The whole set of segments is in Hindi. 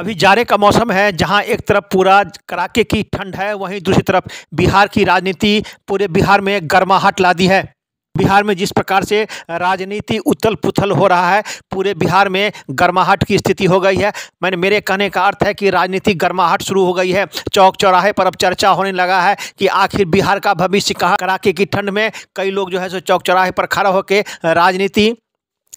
अभी जाड़े का मौसम है, जहां एक तरफ पूरा कड़ाके की ठंड है, वहीं दूसरी तरफ बिहार की राजनीति पूरे बिहार में गर्माहट ला दी है। बिहार में जिस प्रकार से राजनीति उथल-पुथल हो रहा है, पूरे बिहार में गर्माहट की स्थिति हो गई है। मेरे कहने का अर्थ है कि राजनीतिक गर्माहट शुरू हो गई है। चौक-चौराहे पर अब चर्चा होने लगा है कि आखिर बिहार का भविष्य कहाँ। कड़ाके की ठंड में कई लोग जो है सो चौक-चौराहे पर खड़ा होकर राजनीति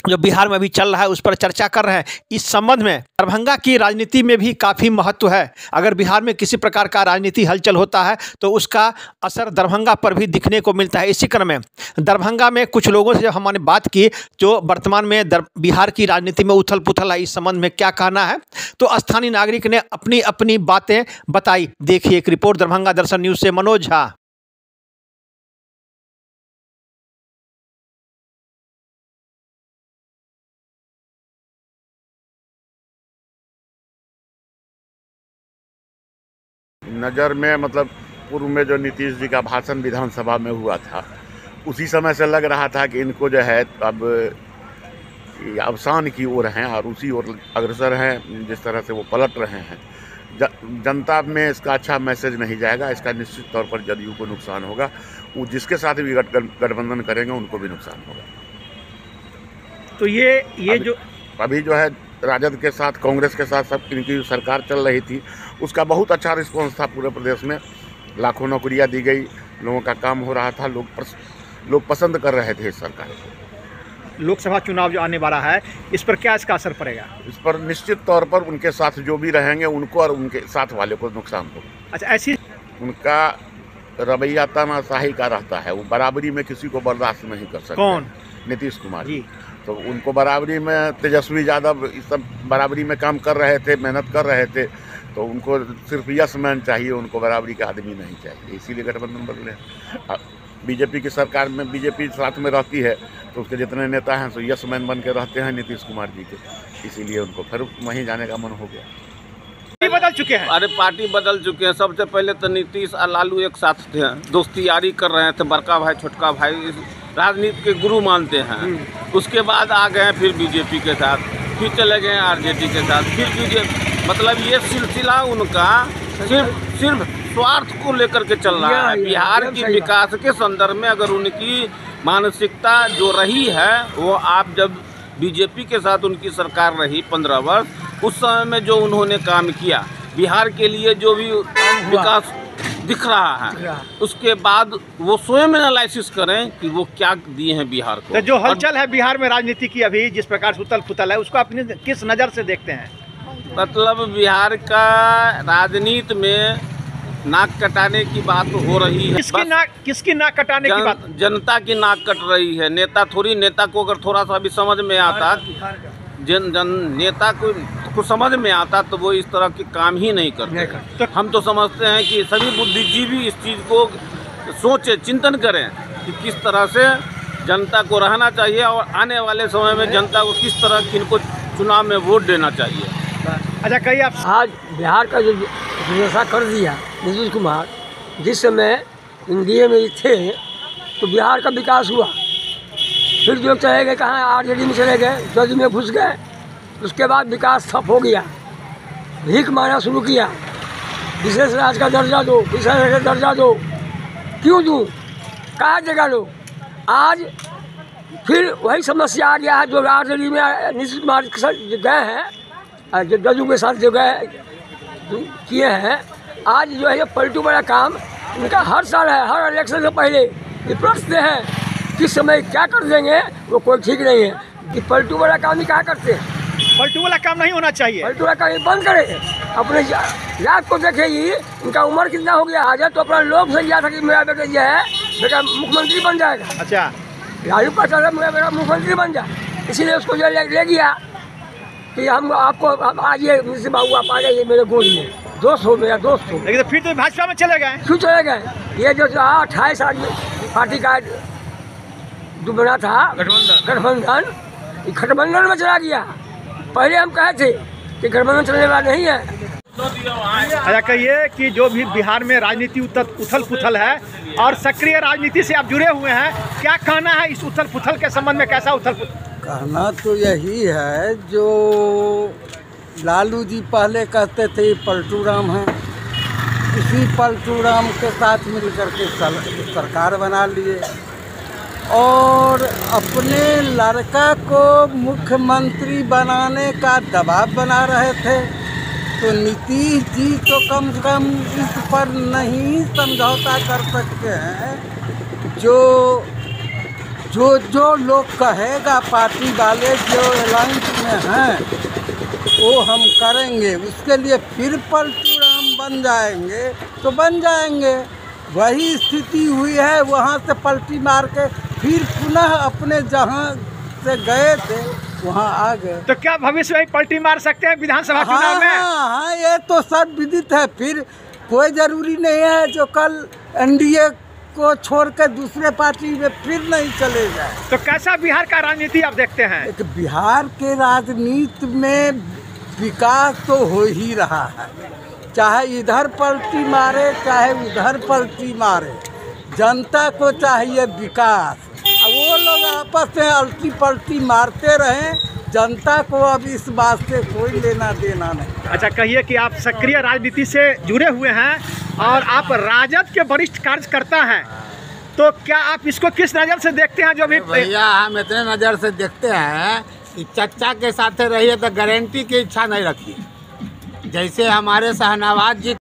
जो बिहार में अभी चल रहा है उस पर चर्चा कर रहे हैं। इस संबंध में दरभंगा की राजनीति में भी काफ़ी महत्व है। अगर बिहार में किसी प्रकार का राजनीति हलचल होता है तो उसका असर दरभंगा पर भी दिखने को मिलता है। इसी क्रम में दरभंगा में कुछ लोगों से जब हमने बात की जो वर्तमान में बिहार की राजनीति में उथल पुथल है, इस संबंध में क्या कहना है, तो स्थानीय नागरिक ने अपनी अपनी बातें बताई। देखिए एक रिपोर्ट दरभंगा दर्शन न्यूज़ से मनोज झा। नज़र में मतलब पूर्व में जो नीतीश जी का भाषण विधानसभा में हुआ था, उसी समय से लग रहा था कि इनको जो है अब अवसान की ओर हैं और उसी ओर अग्रसर हैं। जिस तरह से वो पलट रहे हैं, जनता में इसका अच्छा मैसेज नहीं जाएगा। इसका निश्चित तौर पर जदयू को नुकसान होगा। वो जिसके साथ भी गठबंधन करेंगे उनको भी नुकसान होगा। तो ये जो अभी जो है राजद के साथ, कांग्रेस के साथ सब इनकी सरकार चल रही थी, उसका बहुत अच्छा रिस्पॉन्स था। पूरे प्रदेश में लाखों नौकरियां दी गई, लोगों का काम हो रहा था, लोग पसंद कर रहे थे इस सरकार को। लोकसभा चुनाव जो आने वाला है, इस पर क्या इसका असर पड़ेगा? इस पर निश्चित तौर पर उनके साथ जो भी रहेंगे उनको और उनके साथ वाले को नुकसान होगा। अच्छा, ऐसी उनका रवैया तानाशाही का रहता है। वो बराबरी में किसी को बर्दाश्त नहीं कर सकते। कौन? नीतीश कुमार जी। तो उनको बराबरी में तेजस्वी यादव इस सब बराबरी में काम कर रहे थे, मेहनत कर रहे थे, तो उनको सिर्फ यस मैन चाहिए, उनको बराबरी का आदमी नहीं चाहिए। इसीलिए गठबंधन बदले। बीजेपी की सरकार में बीजेपी साथ में रहती है तो उसके जितने नेता हैं तो यस मैन बन के रहते हैं नीतीश कुमार जी के, इसीलिए उनको फिर वहीं जाने का मन हो गया। बदल चुके हैं। अरे पार्टी बदल चुके हैं। सबसे पहले तो नीतीश और लालू एक साथ थे, दोस्ती यारी कर रहे थे, बड़का भाई छोटका भाई, राजनीति के गुरु मानते हैं। उसके बाद आ गए फिर बीजेपी के साथ, फिर चले गए आरजेडी के साथ, फिर बीजेपी। मतलब ये सिलसिला उनका सिर्फ स्वार्थ को लेकर के चल रहा है। बिहार की विकास के संदर्भ में अगर उनकी मानसिकता जो रही है, वो आप जब बीजेपी के साथ उनकी सरकार रही 15 वर्ष, उस समय में जो उन्होंने काम किया बिहार के लिए, जो भी विकास दिख रहा है, उसके बाद वो स्वयं एनालिसिस करें कि वो क्या दिए हैं बिहार को। तो जो हलचल है बिहार में राजनीति की अभी जिस प्रकार से उथल पुथल है, उसको अपनी किस नज़र से देखते हैं? मतलब बिहार का राजनीति में नाक कटाने की बात हो रही है। किसकी नाक कटाने की बात? जनता की नाक कट रही है। नेता को अगर थोड़ा सा भी समझ में आता, नेता को समझ में आता तो वो इस तरह के काम ही नहीं करते। तो हम तो समझते हैं कि सभी बुद्धिजीवी इस चीज़ को सोचे, चिंतन करें कि किस तरह से जनता को रहना चाहिए और आने वाले समय में जनता को किस तरह किनको चुनाव में वोट देना चाहिए। अच्छा, कहीं आप आज बिहार का जो ऐसा कर दिया नीतीश कुमार, जिस समय एनडीए में थे तो बिहार का विकास हुआ। फिर जो चले गए कहाँ, आरजेडी में चले गए, जदयू में घुस गए, उसके बाद विकास ठप हो गया। भीख मांगना शुरू किया, विशेष राज्य का दर्जा दो, विशेष राज्य का दर्जा दो। क्यों दूँ, कहाँ जगह लो? आज फिर वही समस्या आ गया है जो आरजेडी में नीतीश कुमार के साथ गए हैं, जो जदयू के साथ जो गए किए हैं। आज जो है ये पलटू बड़ा काम इनका हर साल है, हर इलेक्शन से पहले ये प्रश्न है किस समय क्या कर देंगे, वो कोई ठीक नहीं है। कि पलटू वाला काम ही क्या करते हैं? पलटू वाला काम नहीं होना चाहिए। पलटू वाला काम बंद करें। अपने लाभ को देखेगी, इनका उम्र कितना हो गया। आज तो अपना लोग समझा था कि मेरा बेटा जो है बेटा मुख्यमंत्री बन जाएगा। अच्छा, लालू प्रसाद मेरा बेटा मुख्यमंत्री बन जाए, इसीलिए उसको जो ले गया कि हम आपको आज ये मुझसे बाबू आप आ जाइए मेरे गोद में, दोस्त हो, मेरा दोस्त हो। लेकिन फिर तो भाजपा में चले गए। क्यों चले गए? ये जो 28 आदमी पार्टी का जो बना था गठबंधन, गठबंधन में चला गया। पहले हम कहे थे कि गठबंधन चलने वाला नहीं है। अच्छा, कहिए कि जो भी बिहार में राजनीति उथल पुथल है और सक्रिय राजनीति से आप जुड़े हुए हैं, क्या कहना है इस उथल पुथल के संबंध में? कैसा उथल पुथल? कहना तो यही है, जो लालू जी पहले कहते थे ये पलटू राम है, इसी पलटू राम के साथ मिलकर के सरकार बना लिए और अपने लड़का को मुख्यमंत्री बनाने का दबाव बना रहे थे। तो नीतीश जी तो कम से कम इस पर नहीं समझौता कर सकते हैं। जो लोग कहेगा पार्टी वाले जो अलायंस में हैं वो हम करेंगे, उसके लिए फिर पलटू राम बन जाएंगे तो बन जाएंगे। वही स्थिति हुई है, वहाँ से पलटी मार के फिर पुनः अपने जहाँ से गए थे वहाँ आ गए। तो क्या भविष्य में पलटी मार सकते हैं विधानसभा चुनाव में? हाँ, ये तो सब विदित है। फिर कोई जरूरी नहीं है जो कल एनडीए को छोड़ कर दूसरे पार्टी में फिर नहीं चले जाए। तो कैसा बिहार का राजनीति आप देखते हैं? एक बिहार के राजनीति में विकास तो हो ही रहा है, चाहे इधर पलटी मारे चाहे उधर पलटी मारे, जनता को चाहिए विकास। वो लोग आपस में अल्टी पलटी मारते रहें, जनता को अब इस बात से कोई लेना देना नहीं। अच्छा, कहिए कि आप सक्रिय राजनीति से जुड़े हुए हैं और आप राजद के वरिष्ठ कार्यकर्ता हैं, तो क्या आप इसको किस नज़र से देखते हैं? जो भी भैया हम इतने नज़र से देखते हैं कि चच्चा के साथ रहिए तो गारंटी की इच्छा नहीं रखिए। जैसे हमारे शाहनवाज जी,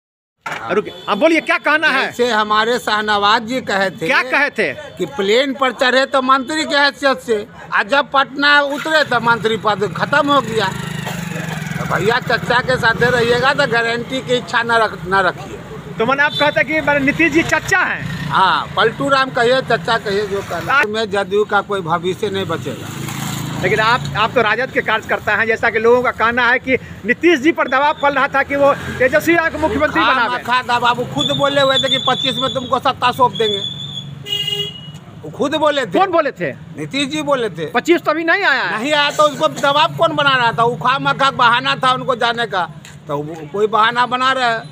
अब बोलिए क्या कहना है? जैसे हमारे शाहनवाज जी कहे थे, क्या कहे थे? कि प्लेन पर चढ़े तो मंत्री की हैसियत से, और जब पटना उतरे तो मंत्री पद खत्म हो गया। तो भैया चच्चा के साथ रहिएगा तो गारंटी की इच्छा न रखिए। तो मैंने आप कहते कि नीतीश जी चच्चा हैं? हाँ, पलटू राम कहिए, चच्चा कहिए, जो कहना में जदयू का कोई भविष्य नहीं बचेगा। लेकिन आप तो राजद के कार्यकर्ता हैं, जैसा कि लोगों का कहना है कि नीतीश जी पर दबाव पड़ रहा था कि वो तेजस्वी को मुख्यमंत्री बना। बाबू खुद बोले हुए थे कि 25 में तुमको सत्ता सौंप देंगे। वो खुद बोले थे। कौन बोले थे? नीतीश जी बोले थे। 25 तो अभी नहीं आया है। नहीं आया तो उसको दबाव कौन बना रहा था? वो खामखा बहाना था उनको जाने का, तो कोई बहाना बना रहा है।